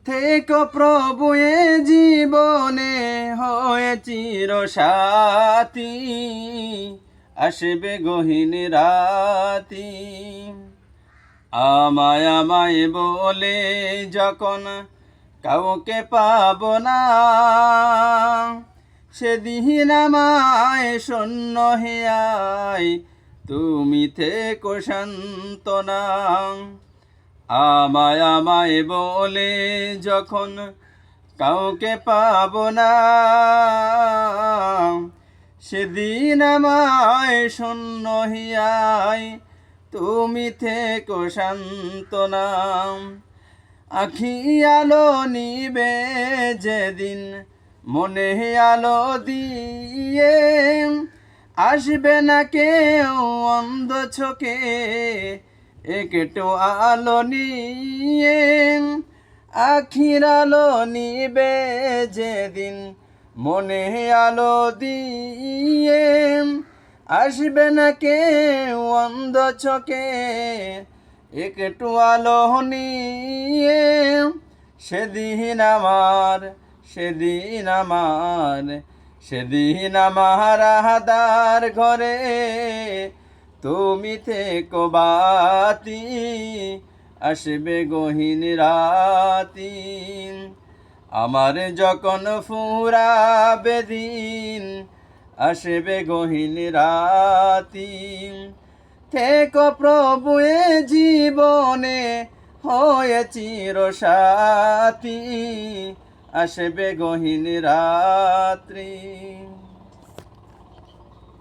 থেকো প্রভু এ জীবনে হয়ে চির সাথী, আসবে গহীন রাতি। আমায় আমায় বলে যখন কাউকে পাব না, সেদিন আমায় শূন্য হিয়ায় তুমি থেকো সান্ত্বনা। আমায় আমায় বলে যখন কাউকে পাব না, সেদিন আমায় শূন্য হিয়ায় তুমি থেকো সান্ত্বনা। আখি আলো নিবে যেদিন মনে আলো দিয়ে, আসবে না কেউ অন্ধ চোখে একটু আলো নিয়ে। আখির আলো নিবে যেদিন মনে আলো দিয়ে, আসবে না কেউ অন্ধ চোখে একটু আলো নিয়ে। সেদিন আমার সেদিন আমার সেদিন আমার আহাদার ঘরে তুমি থেকো বাতি, আসবে গহীন রাতি। আমার যখন ফুরাবে দিন, আসবে গহীন রাতি। থেকো প্রভু এ জীবনে হয়ে চির সাথী, আসবে গহীন রাত্রি।